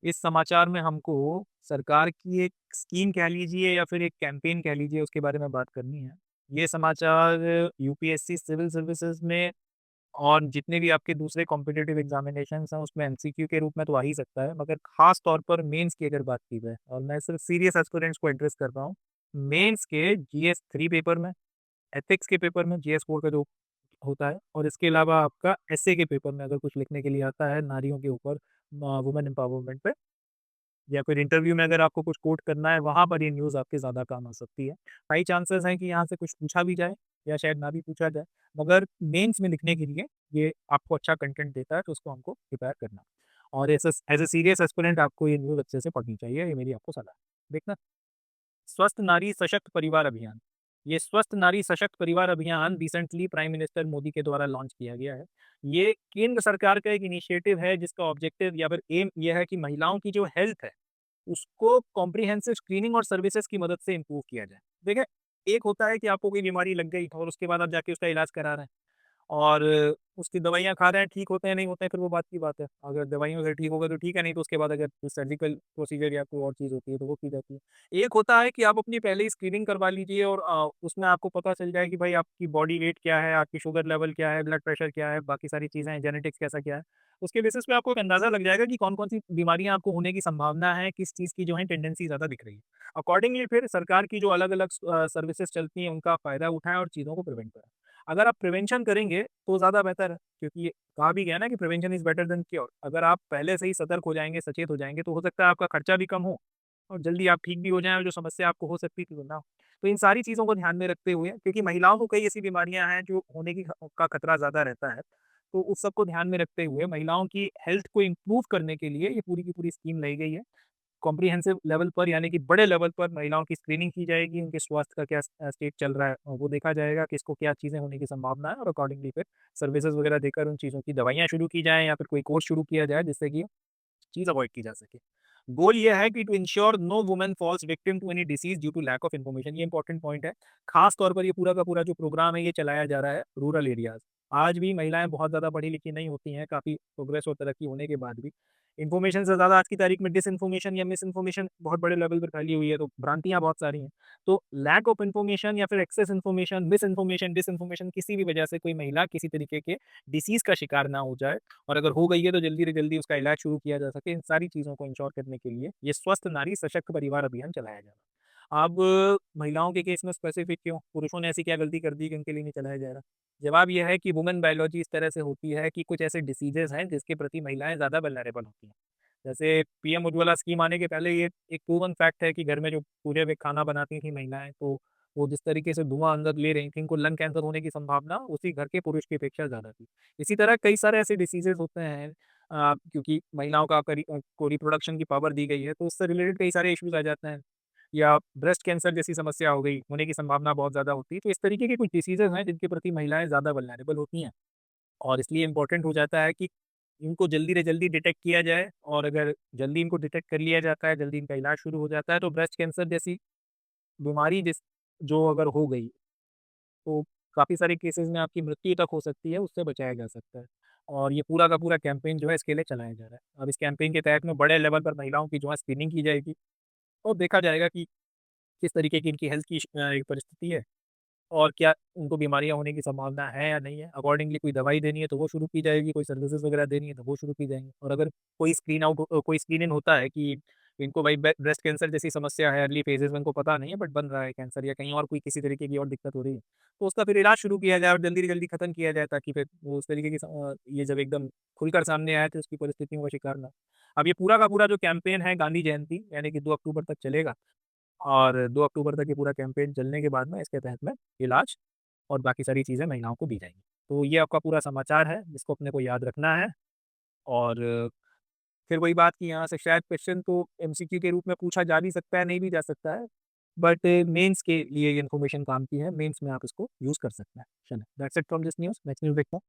इस समाचार में हमको सरकार की एक स्कीम कह लीजिए या फिर एक कैंपेन कह लीजिए, उसके बारे में बात करनी है। ये समाचार यूपीएससी सिविल सर्विसेज में और जितने भी आपके दूसरे कॉम्पिटिटिव एग्जामिनेशंस हैं उसमें एमसीक्यू के रूप में तो आ ही सकता है, मगर खास तौर पर मेंस की अगर बात की जाए, और मैं सिर्फ सीरियस एस्पिरेंट्स को एड्रेस कर रहा हूँ। मेंस के जीएस 3 पेपर में, एथिक्स के पेपर में जीएस 4 का जो होता है, और इसके अलावा आपका एसए के पेपर में अगर कुछ लिखने के लिए आता है नारियों के ऊपर, वुमेन एम्पावरमेंट पे, या फिर इंटरव्यू में अगर आपको कुछ कोट करना है, वहाँ पर ये न्यूज़ आपके ज़्यादा काम आ सकती है। हाई चांसेस हैं कि यहाँ से कुछ पूछा भी जाए या शायद ना भी पूछा जाए, मगर मेंस में लिखने के लिए ये आपको अच्छा कंटेंट देता है, तो उसको हमको प्रिपेयर करना है। और एज़ अ सीरियस एस्पिरेंट आपको ये न्यूज़ अच्छे से पढ़नी चाहिए, ये मेरी आपको सलाह है। देखना, स्वस्थ नारी सशक्त परिवार अभियान। ये स्वस्थ नारी सशक्त परिवार अभियान रिसेंटली प्राइम मिनिस्टर मोदी के द्वारा लॉन्च किया गया है। ये केंद्र सरकार का एक इनिशिएटिव है जिसका ऑब्जेक्टिव या फिर एम ये है कि महिलाओं की जो हेल्थ है, उसको कॉम्प्रिहेंसिव स्क्रीनिंग और सर्विसेज की मदद से इम्प्रूव किया जाए। देखिए, एक होता है कि आपको कोई बीमारी लग गई और उसके बाद आप जाके उसका इलाज करा रहे हैं, और उसकी दवाइयाँ खा रहे हैं, ठीक होते हैं, नहीं होते हैं, फिर वो बात की बात है। अगर दवाइयों से ठीक होगा तो ठीक है, नहीं तो उसके बाद अगर कोई सर्जिकल प्रोसीजर या कोई और चीज़ होती है तो वो की जाती है। एक होता है कि आप अपनी पहले ही स्क्रीनिंग करवा लीजिए और उसमें आपको पता चल जाए कि भाई आपकी बॉडी वेट क्या है, आपकी शुगर लेवल क्या है, ब्लड प्रेशर क्या है, बाकी सारी चीज़ें हैं, जेनेटिक्स कैसा क्या है। उसके बेसिस पे आपको एक अंदाज़ा लग जाएगा कि कौन-कौन सी बीमारियाँ आपको होने की संभावना है, किस चीज़ की जो है टेंडेंसी ज़्यादा दिख रही है। अकॉर्डिंगली फिर सरकार की जो अलग-अलग सर्विसेज़ चलती हैं, उनका फ़ायदा उठाएँ और चीज़ों को प्रिवेंट करें। अगर आप प्रिवेंशन करेंगे तो ज़्यादा बेहतर है, क्योंकि ये कहा भी गया है ना कि prevention is better than cure. अगर आप पहले से ही सतर्क हो जाएँगे, सचेत हो जाएँगे, तो हो सकता है आपका खर्चा भी कम हो और जल्दी आप ठीक भी हो जाएँ और जो समस्या आपको हो सकती थी वो ना हो। तो इन सारी चीज़ों को ध्यान में रखते हुए, क्योंकि महिलाओं को कई ऐसी बीमारियाँ हैं जो होने की का खतरा ज़्यादा रहता है, तो उस सब को ध्यान में रखते हुए महिलाओं की हेल्थ को इम्प्रूव करने के लिए ये पूरी की पूरी स्कीम लाई गई है। कॉम्प्रिहेंसिव लेवल पर, यानी कि बड़े लेवल पर महिलाओं की स्क्रीनिंग की जाएगी, उनके स्वास्थ्य का क्या स्टेट चल रहा है, वो देखा जाएगा, किसको क्या चीज़ें होने की संभावना है, और अकॉर्डिंगली फिर सर्विसेज़ वगैरह देकर उन चीज़ों की दवाइयाँ शुरू की जाएँ या फिर कोई कोर्स शुरू किया जाए जिससे कि चीज़ अवॉइड की जा सके। गोल ये है कि to ensure no woman falls victim to any disease due to lack of information. ये इंपॉर्टेंट पॉइंट है। खास तौर पर ये पूरा का पूरा जो प्रोग्राम है ये चलाया जा रहा है रूरल एरियाज़। आज भी महिलाएँ बहुत ज़्यादा पढ़ी-लिखी नहीं होती हैं, काफ़ी प्रोग्रेस और तरक्की होने के बाद भी। इन्फॉर्मेशन से ज़्यादा आज की तारीख में डिसइन्फॉर्मेशन या मिसइन्फॉर्मेशन बहुत बड़े लेवल पर फैली हुई है, तो भ्रांतियाँ बहुत सारी हैं। तो लैक ऑफ इन्फॉर्मेशन या फिर एक्सेस इन्फॉर्मेशन, मिसइन्फॉर्मेशन, डिसइन्फॉर्मेशन, किसी भी वजह से कोई महिला किसी तरीके के डिसीज़ का शिकार ना हो जाए, और अगर हो गई है तो जल्दी से जल्दी उसका इलाज शुरू किया जा सके। इन सारी चीज़ों को इंश्योर करने के लिए ये स्वस्थ नारी सशक्त परिवार अभियान चलाया जा रहा है। अब महिलाओं के केस में स्पेसिफिक क्यों? पुरुषों ने ऐसी क्या गलती कर दी कि उनके लिए नहीं चलाया जा रहा? जवाब ये है कि वुमेन बायोलॉजी इस तरह से होती है कि कुछ ऐसे डिसीज़ेज़ हैं जिसके प्रति महिलाएँ ज़्यादा वल्नरेबल होती हैं। जैसे पीएम उज्ज्वला स्कीम आने के पहले ये एक प्रूवन फैक्ट है कि घर में जो पूरे में खाना बनाती थी महिलाएँ, तो वो जिस तरीके से धुआँ अंदर ले रही थी, उनको लंग कैंसर होने की संभावना उसी घर के पुरुष की अपेक्षा ज़्यादा थी। इसी तरह कई सारे ऐसे डिसीज़ेज़ होते हैं, क्योंकि महिलाओं को रिप्रोडक्शन की पावर दी गई है, तो उससे रिलेटेड कई सारे इश्यूज़ आ जाते हैं। या ब्रेस्ट कैंसर जैसी समस्या हो गई, होने की संभावना बहुत ज़्यादा होती है। तो इस तरीके के कुछ डिसीज़ेज़ हैं जिनके प्रति महिलाएँ ज़्यादा वल्नरेबल होती हैं, और इसलिए इम्पोर्टेंट हो जाता है कि इनको जल्दी से जल्दी डिटेक्ट किया जाए, और अगर जल्दी इनको डिटेक्ट कर लिया जाता है, जल्दी इनका इलाज शुरू हो जाता है, तो ब्रेस्ट कैंसर जैसी बीमारी जो अगर हो गई, तो काफ़ी सारे केसेज़ में आपकी मृत्यु तक हो सकती है, उससे बचाया जा सकता है। और ये पूरा का पूरा कैंपेन जो है इसके लिए चलाया जा रहा है। अब इस कैंपेन के तहत में बड़े लेवल पर महिलाओं की जो है स्क्रीनिंग की जाएगी, और देखा जाएगा कि किस तरीके की इनकी हेल्थ की एक परिस्थिति है, और क्या उनको बीमारियाँ होने की संभावना है या नहीं है। अकॉर्डिंगली कोई दवाई देनी है तो वो शुरू की जाएगी, कोई सर्विसेज़ वगैरह देनी है तो वो शुरू की जाएँगी। और अगर कोई स्क्रीन इन होता है कि इनको भाई ब्रेस्ट कैंसर जैसी समस्या है, अर्ली फेजेज़ में इनको पता नहीं है बट बन रहा है कैंसर, या कहीं और कोई किसी तरीके की और दिक्कत हो रही है, तो उसका फिर इलाज शुरू किया जाए और जल्दी से जल्दी खत्म किया जाए, ताकि फिर वो उस तरीके की ये जब एकदम खुलकर सामने आए तो उसकी परिस्थितियों का शिकार ना हो। अब ये पूरा का पूरा जो कैंपेन है गांधी जयंती यानी कि 2 अक्टूबर तक चलेगा, और 2 अक्टूबर तक ये पूरा कैंपेन चलने के बाद में इसके तहत में इलाज और बाकी सारी चीज़ें महिलाओं को दी जाएँगी। तो ये आपका पूरा समाचार है, जिसको अपने को याद रखना है, और फिर वही बात कि यहाँ से शायद क्वेश्चन तो एमसीक्यू के रूप में पूछा जा भी सकता है, नहीं भी जा सकता है, बट मेंस के लिए ये इन्फॉर्मेशन काम की है, मेंस में आप इसको यूज़ कर सकते हैं। चलें, that's it from this news, next news देखते हैं।